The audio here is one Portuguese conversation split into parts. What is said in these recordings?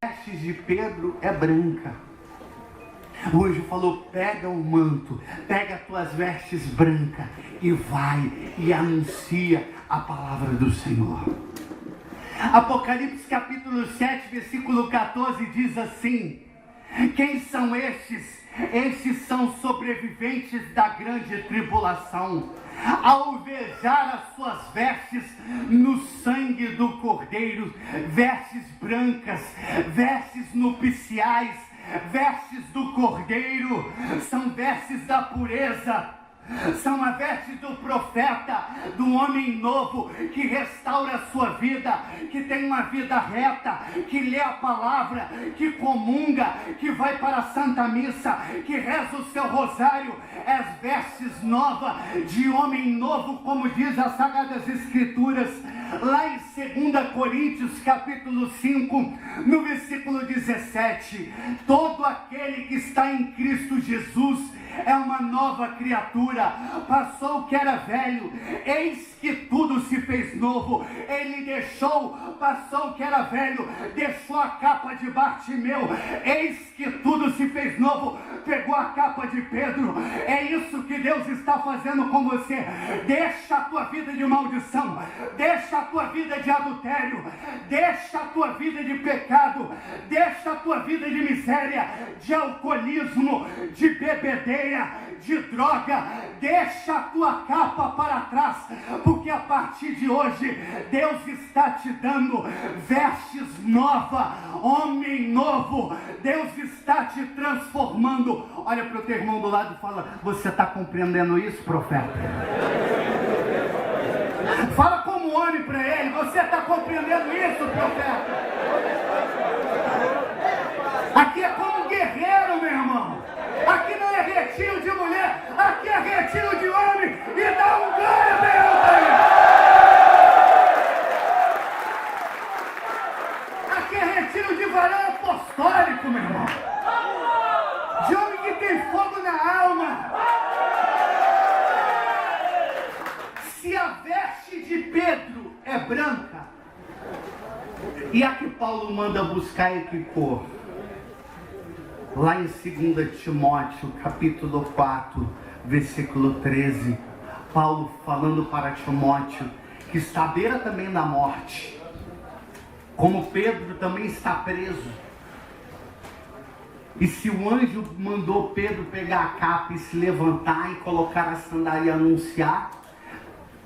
vestes de Pedro é branca. O anjo falou: pega o manto, pega as tuas vestes brancas e vai e anuncia a palavra do Senhor. Apocalipse capítulo 7, versículo 14 diz assim: quem são estes? Estes são sobreviventes da grande tribulação. Ao vejar as suas vestes no sangue do Cordeiro, vestes brancas, vestes nupciais, vestes do Cordeiro, são vestes da pureza. São a veste do profeta, do homem novo, que restaura a sua vida, que tem uma vida reta, que lê a palavra, que comunga, que vai para a Santa Missa, que reza o seu rosário. As vestes novas de homem novo, como diz as Sagradas Escrituras, lá em 2 Coríntios capítulo 5, no versículo 17, todo aquele que está em Cristo Jesus é uma nova criatura, passou o que era velho, eis que tudo se fez novo. Ele deixou, passou o que era velho, deixou a capa de Bartimeu, eis que tudo se fez novo, pegou a capa de Pedro. É isso que Deus está fazendo com você. Deixa a tua vida de maldição, deixa a tua vida de adultério, deixa a tua vida de pecado, deixa a tua vida de miséria, de alcoolismo, de bebedeira, de droga. Deixa a tua capa para trás, porque a partir de hoje Deus está te dando vestes novas, homem novo. Deus está te transformando. Olha para o teu irmão do lado e fala: você está compreendendo isso, profeta? Fala como homem para ele: você está compreendendo isso, profeta? Aqui é como um guerreiro, meu irmão. Aqui não é retiro de mulher, aqui é retiro de homem. E dá um glória a Deus aí. Aqui é retiro de varão apostólico, meu irmão. De homem que tem fogo na alma. Se a veste de Pedro é branca, e a que Paulo manda buscar e que cor? Lá em 2 Timóteo, capítulo 4, versículo 13, Paulo falando para Timóteo, que está à beira também da morte, como Pedro também está preso. E se o anjo mandou Pedro pegar a capa e se levantar e colocar a sandália e anunciar,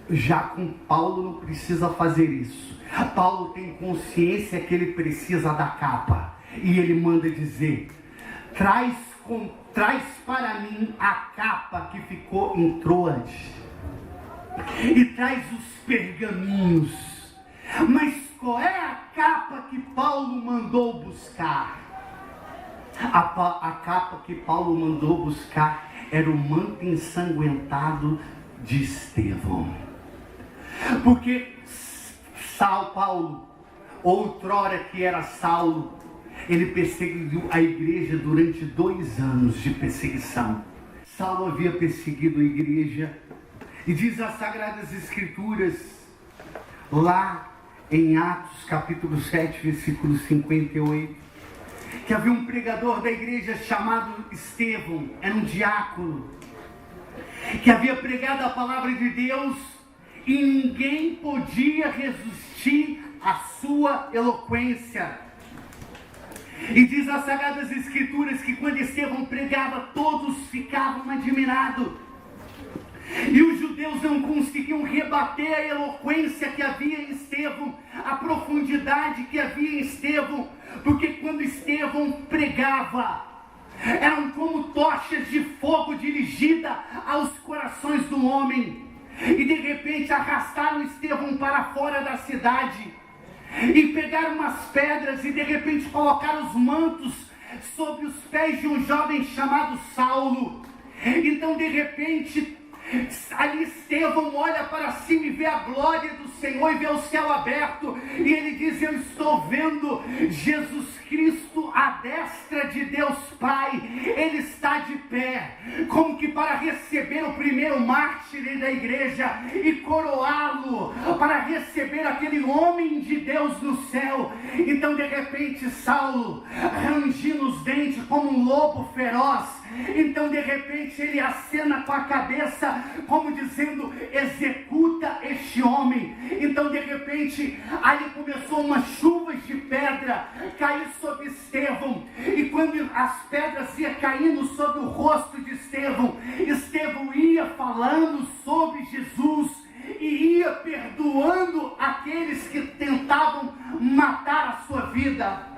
já com Paulo não precisa fazer isso. Paulo tem consciência que ele precisa da capa, e ele manda dizer: traz para mim a capa que ficou em Troade, e traz os pergaminhos. Mas qual é a capa que Paulo mandou buscar? A capa que Paulo mandou buscar era o manto ensanguentado de Estevão. Porque Paulo, outrora que era Saulo, ele perseguiu a igreja durante 2 anos de perseguição. Saulo havia perseguido a igreja, e diz as Sagradas Escrituras, lá em Atos capítulo 7, versículo 58, que havia um pregador da igreja chamado Estevão, era um diácono, que havia pregado a palavra de Deus, e ninguém podia resistir à sua eloquência. E diz as Sagradas Escrituras que quando Estevão pregava, todos ficavam admirados. E os judeus não conseguiam rebater a eloquência que havia em Estevão, a profundidade que havia em Estevão, porque quando Estevão pregava, eram como tochas de fogo dirigidas aos corações do homem. E de repente arrastaram Estevão para fora da cidade, e pegaram umas pedras e de repente colocaram os mantos sobre os pés de um jovem chamado Saulo. Então de repente ali Estevão olha para cima e vê a glória do Senhor e vê o céu aberto, e ele diz: eu estou vendo Jesus Cristo à destra de Deus Pai, ele está de pé, como que para receber o primeiro mártir da igreja e coroá-lo, para receber aquele homem de Deus no céu. Então de repente Saulo, rangindo os dentes como um lobo feroz, então de repente ele acena com a cabeça, como dizendo: executa este homem. Então de repente ali começou umas chuvas de pedra cair sobre Estevão, e quando as pedras iam caindo sobre o rosto de Estevão, Estevão ia falando sobre Jesus e ia perdoando aqueles que tentavam matar a sua vida.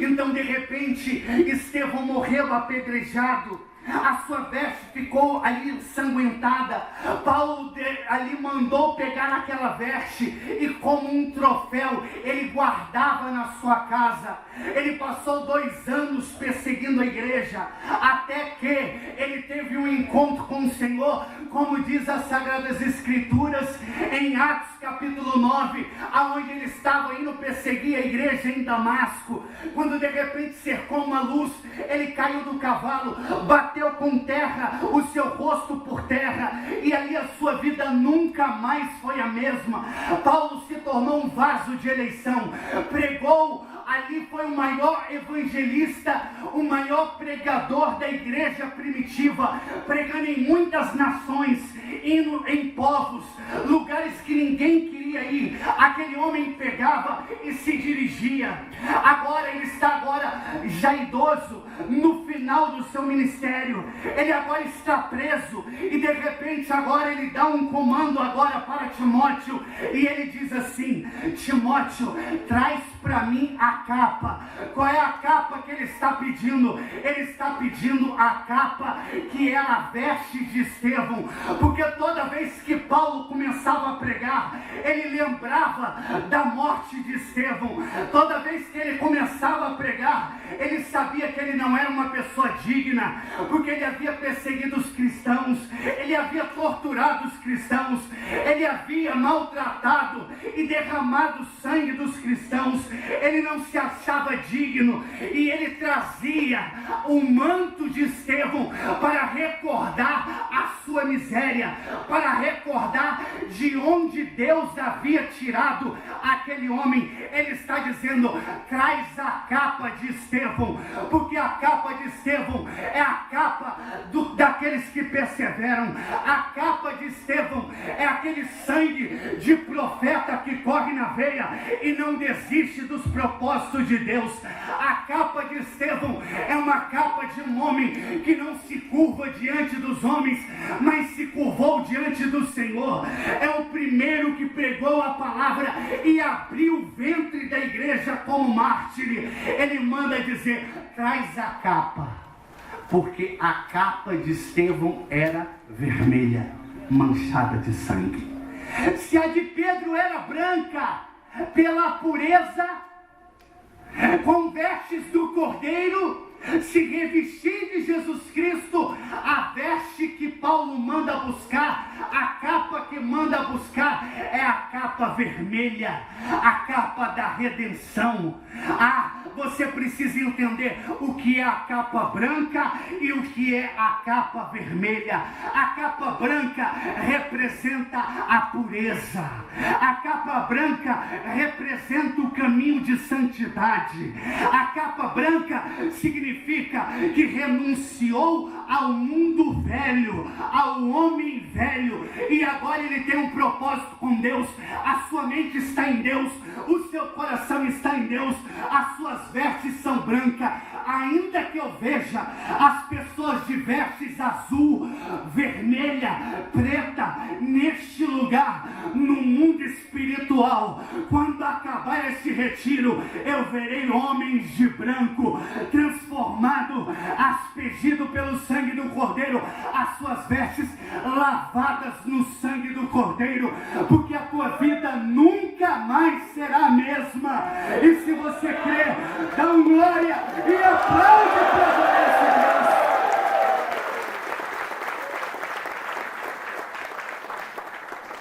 Então de repente Estevão morreu apedrejado, a sua veste ficou ali ensanguentada. Paulo ali mandou pegar aquela veste e, como um troféu, ele guardava na sua casa. Ele passou 2 anos perseguindo a igreja, até que ele teve um encontro com o Senhor, como diz as Sagradas Escrituras em Atos capítulo 9, aonde ele estava indo perseguir a igreja em Damasco, quando de repente cercou uma luz, ele caiu do cavalo, bateu com terra, o seu rosto por terra, e ali a sua vida nunca mais foi a mesma. Paulo se tornou um vaso de eleição, pregou, ali foi o maior evangelista, o maior pregador da igreja primitiva, pregando em muitas nações, indo em povos, lugares que ninguém queria ir. Aquele homem pegava e se dirigia. Agora ele está já idoso, no final do seu ministério. Ele agora está preso, e de repente agora ele dá um comando agora para Timóteo, e ele diz assim: Timóteo, traz para mim a capa. Qual é a capa que ele está pedindo? Ele está pedindo a capa que é a veste de Estevão, porque toda vez que Paulo começava a pregar, ele lembrava da morte de Estevão. Toda vez que ele começava a pregar, ele sabia que ele não era uma pessoa digna, porque ele havia perseguido os cristãos, ele havia torturado os cristãos, ele havia maltratado e derramado o sangue dos cristãos. Ele não se achava digno, e ele trazia o manto de Estevão para recordar a sua miséria, para recordar de onde Deus havia tirado aquele homem. Ele está dizendo: traz a capa de Estevão, porque a capa de Estevão é a capa daqueles que perseveram. A capa de Estevão é aquele sangue de profeta que corre na veia e não desiste dos propósitos de Deus. A capa de Estevão é uma capa de um homem que não se curva diante dos homens, mas se curvou diante do Senhor. É o primeiro que pregou a palavra e abriu o ventre da igreja como mártir. Ele manda dizer: traz a capa, porque a capa de Estevão era vermelha, manchada de sangue. Se a de Pedro era branca pela pureza, com vestes do Cordeiro, se revestir de Jesus Cristo, a veste que Paulo manda buscar, a capa que manda buscar é a capa vermelha, a capa da redenção. Você precisa entender o que é a capa branca e o que é a capa vermelha. A capa branca representa a pureza, a capa branca representa o caminho de santidade, a capa branca significa que renunciou ao mundo velho, ao homem velho, e agora ele tem um propósito com Deus. A sua mente está em Deus, o seu coração está em Deus, as suas vestes são brancas. Ainda que eu veja as pessoas de vestes azul, vermelha, preta, neste lugar, no mundo espiritual, quando acabar esse retiro, eu verei homens de branco, transformado, aspergido pelo sangue do Cordeiro, as suas vestes lavadas no sangue do Cordeiro, porque a tua vida nunca mais será a mesma. E se você crê, dá um glória e aplaude para esse Deus.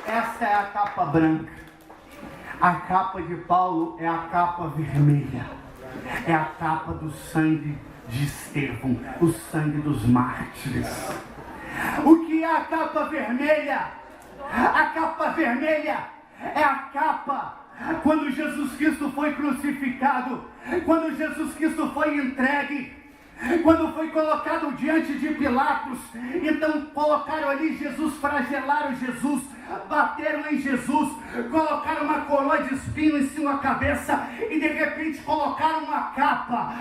Essa é a capa branca. A capa de Paulo é a capa vermelha. É a capa do sangue de Estevão, o sangue dos mártires. O que é a capa vermelha? A capa vermelha é a capa quando Jesus Cristo foi crucificado, quando Jesus Cristo foi entregue, quando foi colocado diante de Pilatos. Então colocaram ali Jesus, flagelaram Jesus, bateram em Jesus, colocaram uma coroa de espinho em sua cabeça e de repente colocaram uma capa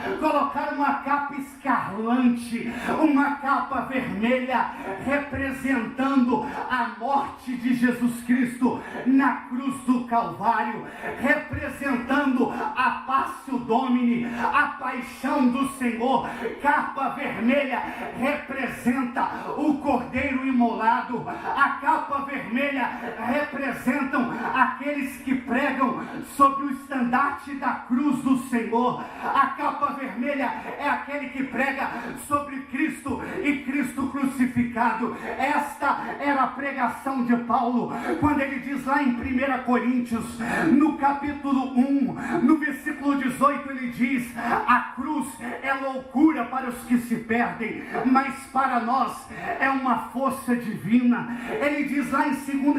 escarlante, uma capa vermelha, representando a morte de Jesus Cristo na cruz do Calvário, representando a Passio Domini, a paixão do Senhor. Capa vermelha representa o Cordeiro imolado. A capa vermelha representam aqueles que pregam sobre o estandarte da cruz do Senhor. A capa vermelha é aquele que prega sobre Cristo e Cristo crucificado. Esta era a pregação de Paulo, quando ele diz lá em 1 Coríntios, no capítulo 1, no versículo 18, ele diz: a cruz é loucura para os que se perdem, mas para nós é uma força divina. Ele diz lá em 1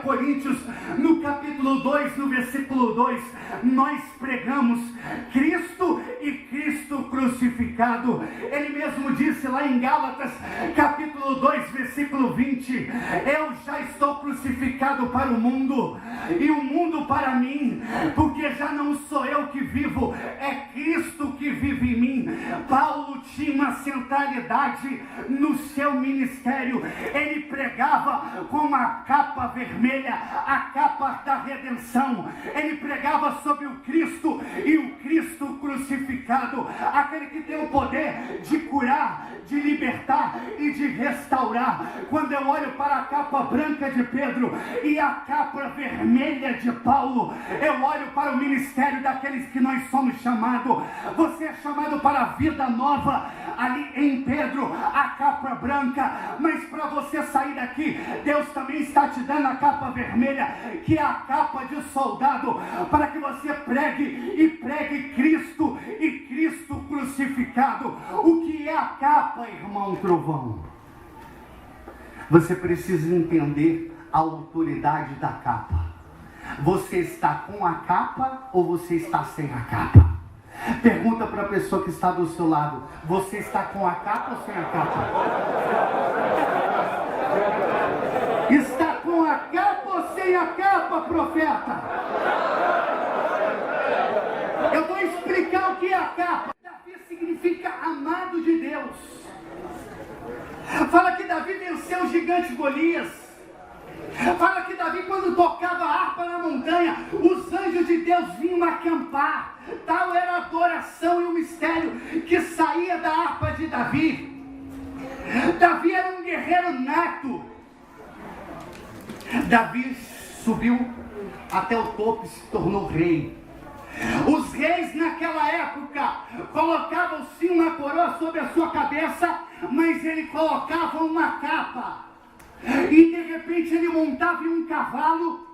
Coríntios, no capítulo 2, no versículo 2, nós pregamos Cristo e Cristo crucificado. Ele mesmo disse lá em Gálatas, capítulo 2, versículo 20, eu já estou crucificado para o mundo, e o mundo para mim, porque já não sou eu que vivo, é Cristo que vive em mim. Paulo tinha uma centralidade no seu ministério. Ele pregava com a capa vermelha, a capa da redenção. Ele pregava sobre o Cristo e o Cristo crucificado, aquele que tem o poder de curar, de libertar e de restaurar. Quando eu olho para a capa branca de Pedro e a capa vermelha de Paulo, eu olho para o ministério daqueles que nós somos chamados. Você é chamado para a vida nova ali em Pedro, a capa branca, mas para você sair daqui, Deus também está te dando a capa vermelha, que é a capa de soldado, para que você pregue e pregue Cristo e Cristo crucificado. O que é a capa, irmão Trovão? Você precisa entender a autoridade da capa. Você está com a capa ou você está sem a capa? Pergunta para a pessoa que está do seu lado: você está com a capa ou sem a capa? Está com a capa ou sem a capa, profeta? Eu vou explicar o que é a capa. Davi significa amado de Deus. Fala que Davi venceu o gigante Golias. Fala que Davi, quando tocava a harpa na montanha, os anjos de Deus vinham acampar. Tal era a adoração e o mistério que saía da harpa de Davi. Davi era um guerreiro nato. Davi subiu até o topo e se tornou rei. Os reis naquela época colocavam sim uma coroa sobre a sua cabeça, mas ele colocava uma capa. E de repente ele montava em um cavalo,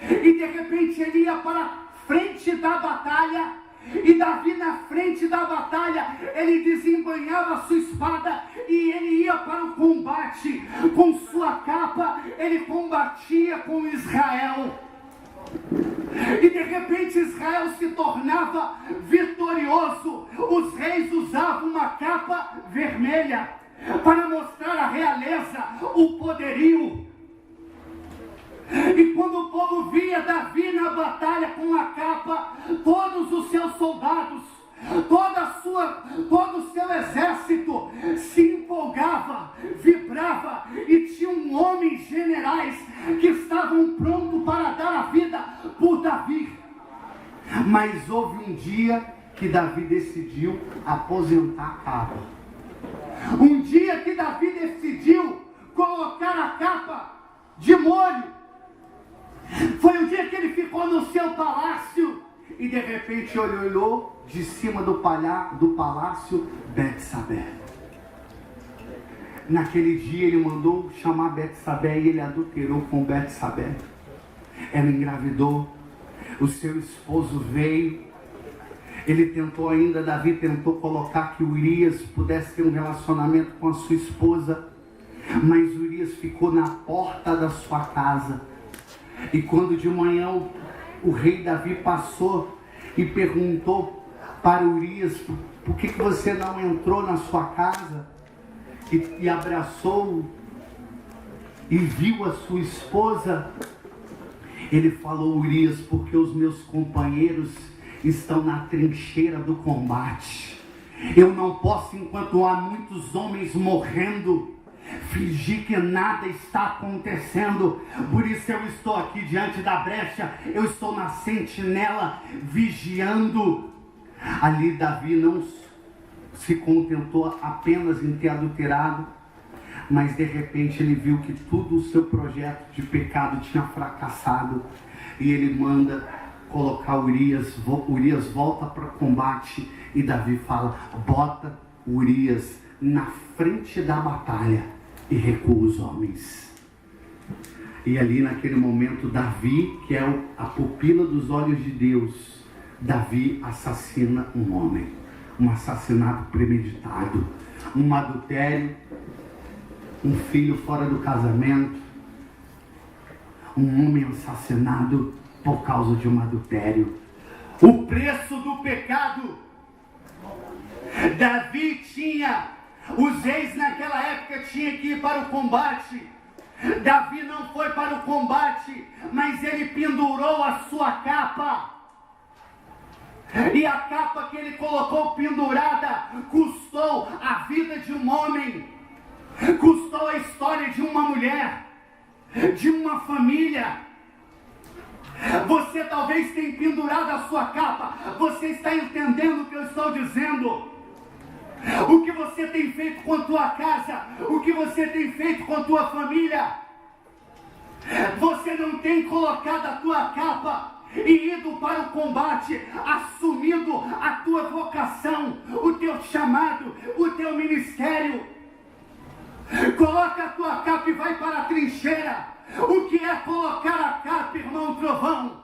e de repente ele ia para a frente da batalha, e Davi na frente da batalha, ele desembanhava a sua espada, e ele ia para o combate, com sua capa, ele combatia com Israel. E de repente Israel se tornava vitorioso. Os reis usavam uma capa vermelha para mostrar a realeza, o poderio. E quando o povo via Davi na batalha com a capa, todos os seus soldados, todo o seu exército se empolgava, vibrava, e tinham homens generais que estavam prontos para dar a vida por Davi. Mas houve um dia que Davi decidiu aposentar a capa. Um dia que Davi decidiu colocar a capa de molho. Foi o dia que ele ficou no seu palácio e de repente olhou de cima do palácio Betsabé. Naquele dia ele mandou chamar Betsabé e ele adulterou com Betsabé. Ela engravidou, o seu esposo veio. Davi tentou colocar que Urias pudesse ter um relacionamento com a sua esposa, mas Urias ficou na porta da sua casa. E quando de manhã o rei Davi passou e perguntou para Urias: por que você não entrou na sua casa e abraçou e viu a sua esposa? Ele falou: Urias, porque os meus companheiros estão na trincheira do combate. Eu não posso, enquanto há muitos homens morrendo, fingir que nada está acontecendo. Por isso eu estou aqui diante da brecha, eu estou na sentinela vigiando. Ali Davi não se contentou apenas em ter adulterado, mas de repente ele viu que todo o seu projeto de pecado tinha fracassado, e ele manda colocar Urias volta para o combate, e Davi fala: bota Urias na frente da batalha e recua os homens. E ali naquele momento Davi, que é a pupila dos olhos de Deus, Davi assassina um homem, um assassinato premeditado, um adultério, um filho fora do casamento, um homem assassinado por causa de um adultério. O preço do pecado. Davi tinha, os reis naquela época tinham que ir para o combate. Davi não foi para o combate, mas ele pendurou a sua capa. E a capa que ele colocou pendurada custou a vida de um homem, custou a história de uma mulher, de uma família. Você talvez tenha pendurado a sua capa. Você está entendendo o que eu estou dizendo? O que você tem feito com a tua casa, o que você tem feito com a tua família. Você não tem colocado a tua capa e ido para o combate, assumindo a tua vocação, o teu chamado, o teu ministério. Coloca a tua capa e vai para a trincheira. O que é colocar a capa, irmão Trovão?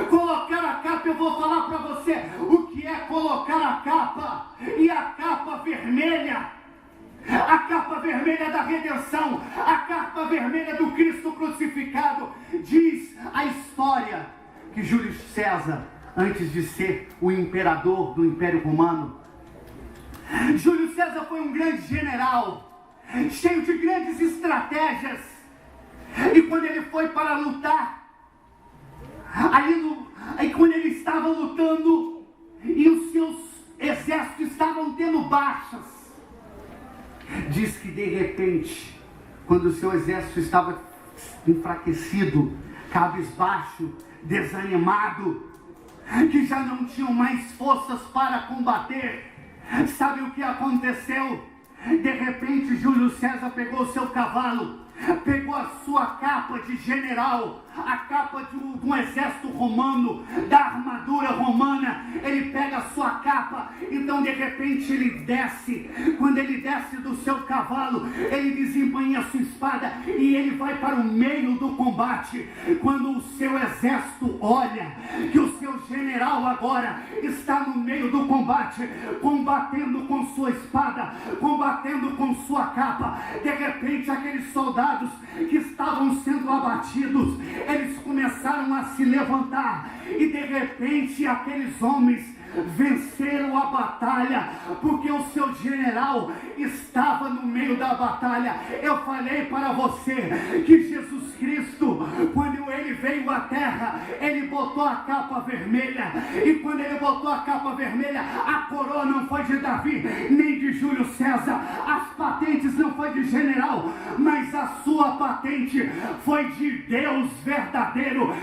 Colocar a capa, eu vou falar para você o que é colocar a capa. E a capa vermelha, a capa vermelha da redenção, a capa vermelha do Cristo crucificado. Diz a história que Júlio César, antes de ser o imperador do Império Romano, Júlio César foi um grande general, cheio de grandes estratégias. E quando ele foi para lutar, aí quando ele estava lutando e os seus exércitos estavam tendo baixas, diz que de repente, quando o seu exército estava enfraquecido, cabisbaixo, desanimado, que já não tinham mais forças para combater, sabe o que aconteceu? De repente Júlio César pegou o seu cavalo, pegou a sua capa de general, a capa de um exército romano, da armadura romana. Ele pega a sua capa, então de repente ele desce. Quando ele desce do seu cavalo, ele desembainha a sua espada e ele vai para o meio do combate. Quando o seu exército olha que o seu general agora está no meio do combate, combatendo com sua espada, combatendo com sua capa, de repente aqueles soldados que estavam sendo abatidos, eles começaram a se levantar, e de repente aqueles homens venceram a batalha, porque o seu general estava no meio da batalha. Eu falei para você que Jesus Cristo, quando ele veio à terra, ele botou a capa vermelha, e quando ele botou a capa vermelha, a coroa não foi de Davi, nem de Júlio César, as patentes não foi de general, mas a sua patente foi de Deus verdadeiro,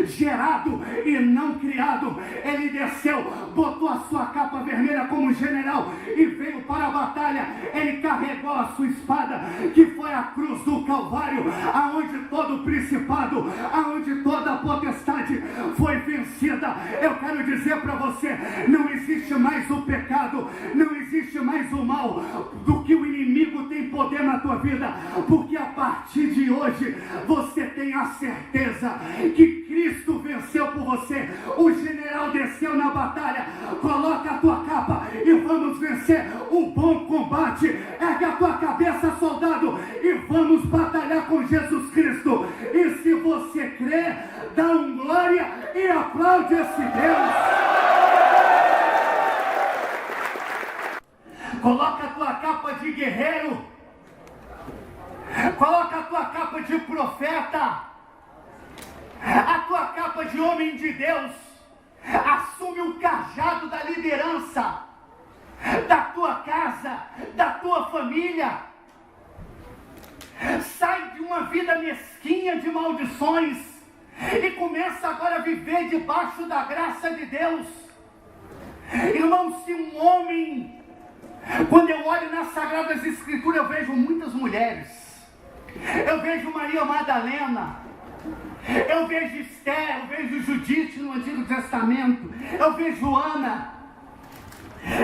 gerado e não criado. Ele desceu, botou a sua capa vermelha como general e veio para a batalha. Ele carregou a sua espada, que foi a cruz do Calvário, aonde todo o principado, aonde toda a potestade foi vencida. Eu quero dizer para você, não existe mais o pecado, não existe mais o mal, do que o inimigo tem poder na tua vida, porque a partir de hoje você tem a certeza que Cristo venceu por você. O general general desceu na batalha. Coloca a tua capa e vamos vencer um bom combate. Ergue a tua cabeça, soldado, e vamos batalhar com Jesus Cristo. E se você crê, dá um glória e aplaude esse Deus. Coloca a tua capa de guerreiro. Coloca a tua capa de profeta. A tua capa de homem de Deus. Assume o cajado da liderança da tua casa, da tua família. Sai de uma vida mesquinha de maldições e começa agora a viver debaixo da graça de Deus. Irmão, se um homem, quando eu olho nas Sagradas Escrituras, eu vejo muitas mulheres. Eu vejo Maria Madalena, eu vejo Esther, eu vejo Judite no Antigo Testamento, eu vejo Ana,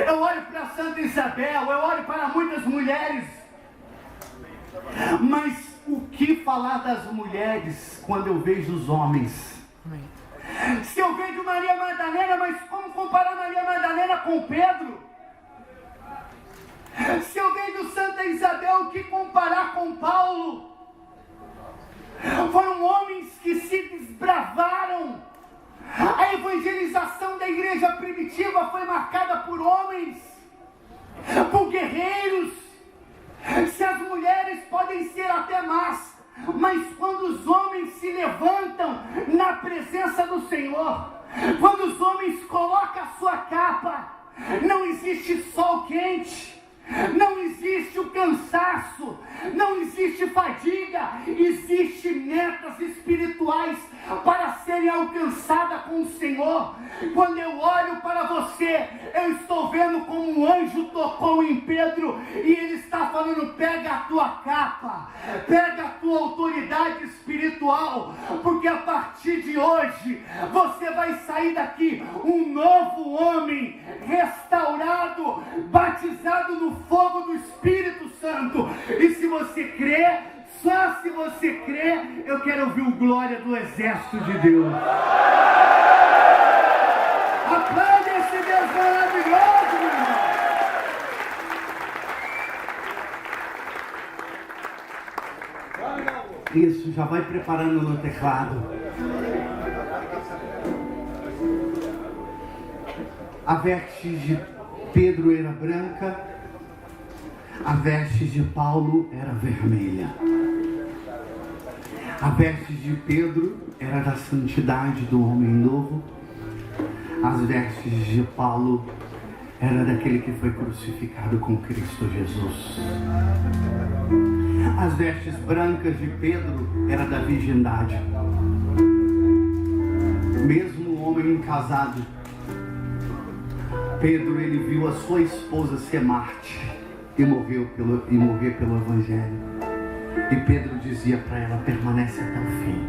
eu olho para Santa Isabel, eu olho para muitas mulheres. Mas o que falar das mulheres quando eu vejo os homens? Se eu vejo Maria Madalena, mas como comparar Maria Madalena com Pedro? Se eu vejo Santa Isabel, o que comparar com Paulo? Foram homens que se desbravaram. A evangelização da igreja primitiva foi marcada por homens, por guerreiros. Se as mulheres podem ser até más, mas quando os homens se levantam na presença do Senhor, quando os homens colocam a sua capa, não existe sol quente, não existe o cansaço, não existe fadiga, existe metas espirituais para serem alcançadas com o Senhor. Quando eu olho para você, eu estou vendo como um anjo tocou em Pedro e ele está falando: pega a tua capa, pega a tua autoridade espiritual, porque a partir de hoje você vai sair daqui um novo homem, restaurado, batizado no fogo do Espírito Santo. E se você crê, só se você crê, eu quero ouvir o glória do exército de Deus. Aplaude esse Deus maravilhoso, meu irmão. Isso, já vai preparando no teclado. A veste de Pedro era branca, a veste de Paulo era vermelha. A veste de Pedro era da santidade do homem novo. As vestes de Paulo era daquele que foi crucificado com Cristo Jesus. As vestes brancas de Pedro era da virgindade. Mesmo o homem casado, Pedro, ele viu a sua esposa ser mártir e morrer pelo Evangelho. E Pedro dizia para ela: permanece até o fim.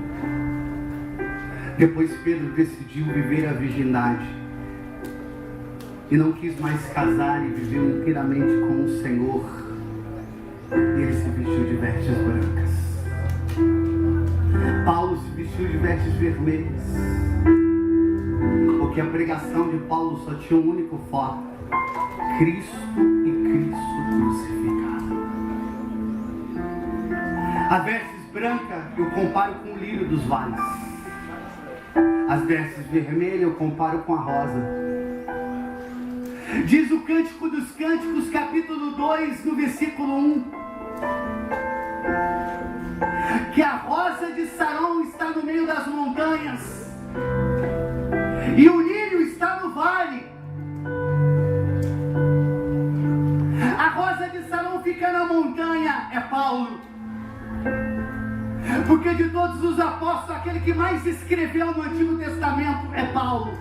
Depois Pedro decidiu viver a virgindade e não quis mais casar e viveu inteiramente com o Senhor. E ele se vestiu de vestes brancas. Paulo se vestiu de vestes vermelhas, porque a pregação de Paulo só tinha um único foco: Cristo e Cristo crucificado. As vestes brancas eu comparo com o lírio dos vales. As vestes vermelhas eu comparo com a rosa. Diz o Cântico dos Cânticos, capítulo 2, no versículo 1, que a rosa de Sarão está no meio das montanhas e o lírio está no vale. A rosa de Sarão fica na montanha, é Paulo. Porque de todos os apóstolos, aquele que mais escreveu no Antigo Testamento é Paulo.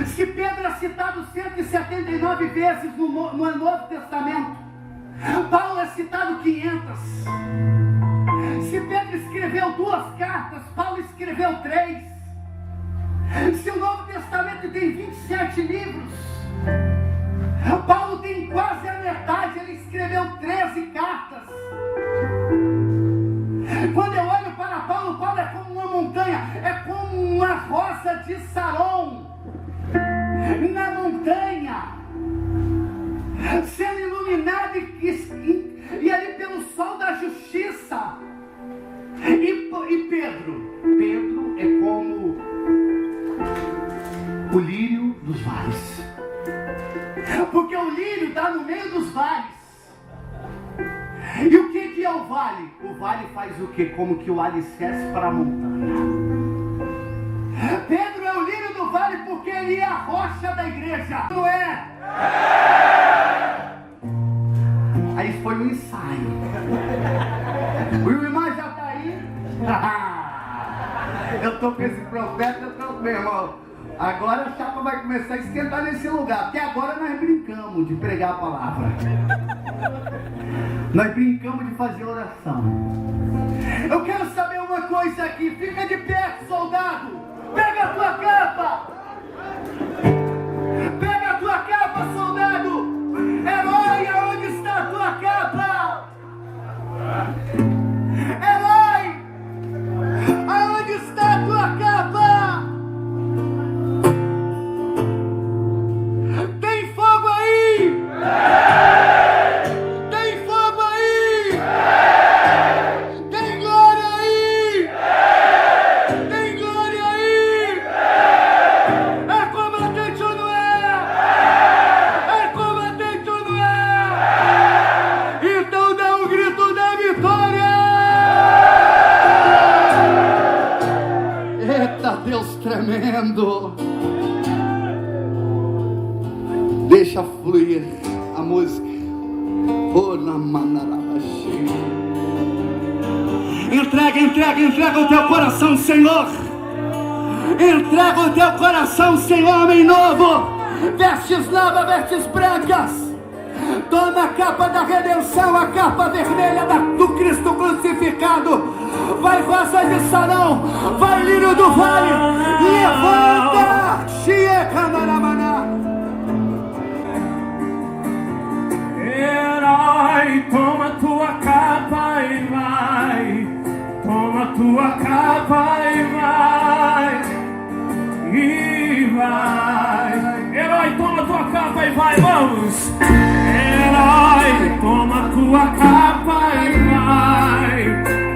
Se Pedro é citado 179 vezes no Novo Testamento, Paulo é citado 500. Se Pedro escreveu 2 cartas, Paulo escreveu 3. Se o Novo Testamento tem 27 livros, Paulo tem quase a metade, ele escreveu 13 cartas. Quando eu olho para Paulo, Paulo é como uma montanha, é como uma rosa de Sarão. na montanha, sendo iluminado e ali pelo sol da justiça. E Pedro é como o lírio dos vales, porque o lírio está no meio dos vales. E o que é o vale? O vale faz o que? Como que o alicerce para a montanha. Pedro é o lírio do vale porque ele é a rocha da igreja, não é? Aí foi um ensaio. O irmão já está aí? Eu estou com esse profeta, meu irmão. Agora a chapa vai começar a esquentar nesse lugar, porque agora nós brincamos de pregar a palavra. Nós brincamos de fazer oração. Eu quero saber uma coisa aqui. Fica de pé, soldado. Pega a tua capa. Pega a tua capa, soldado. Herói, aonde está a tua capa? Herói, aonde está a tua capa? Tem fogo aí? Tem fogo aí? Tem glória aí? Tem glória aí? É combatente ou não é? É combatente ou não é? Então dá um grito da vitória! Eita, Deus tremendo! Deixa fluir a música. Entrega o teu coração, Senhor. Entrega o teu coração, Senhor, homem novo. Vestes novas, vestes brancas. Toma a capa da redenção, a capa vermelha do Cristo crucificado. Vai, rosa de Sarão. Vai, lírio do vale. Levanta. Herói, toma tua capa e vai. Toma tua capa e vai. E vai. Herói, toma tua capa e vai, vamos. Herói, toma tua capa e vai.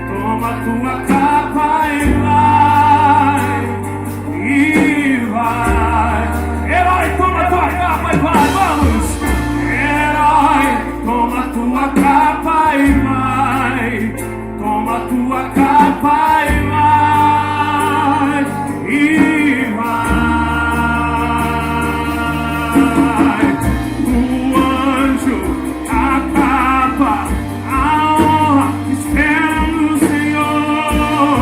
Toma tua capa e vai. E vai. Herói, toma tua capa e vai, vamos. Herói, toma tua capa e vai. Toma tua capa e vai. E vai. O anjo, a capa, a honra, espera no Senhor.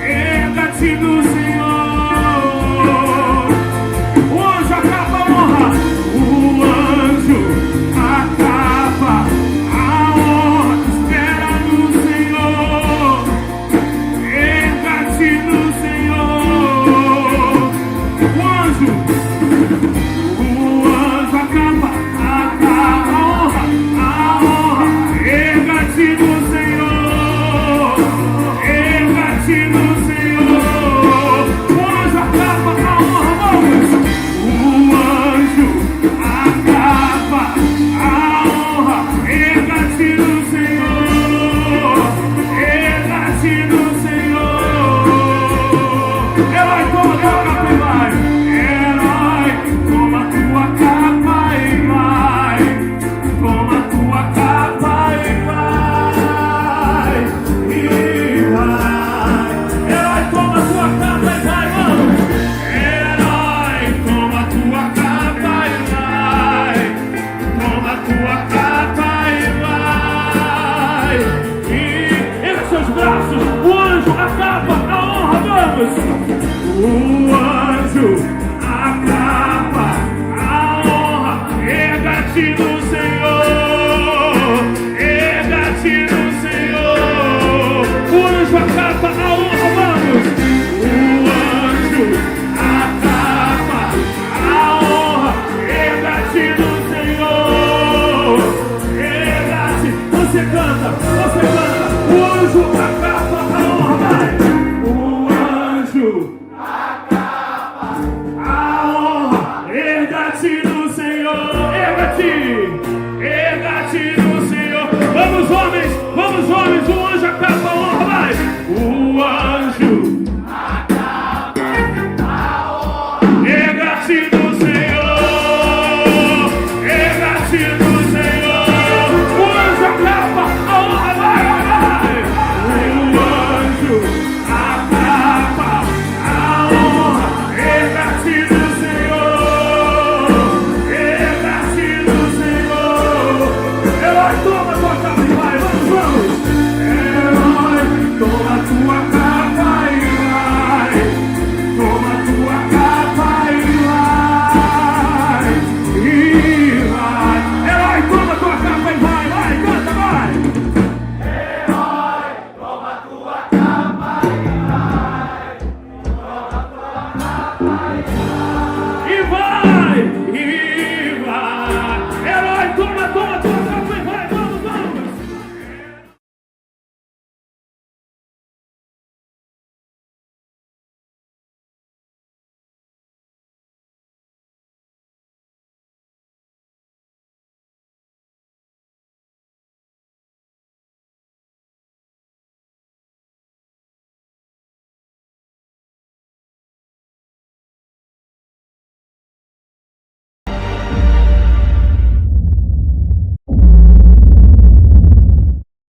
Erga-te do Senhor. O anjo, a capa, a honra. O anjo, a capa, a honra, espera no Senhor. Erga-te no Senhor. O anjo, a capa, a honra, erga-te no Senhor. Erga-te no Senhor. O anjo, a capa, a honra, vamos. O anjo, a capa, a honra, erga-te no Senhor. Erga-te no Senhor. Herói, toma tua capa e vai. Herói, toma tua erga-te no Senhor, erga-te no Senhor. Vamos homens, o anjo a capa, honra, vai. O anjo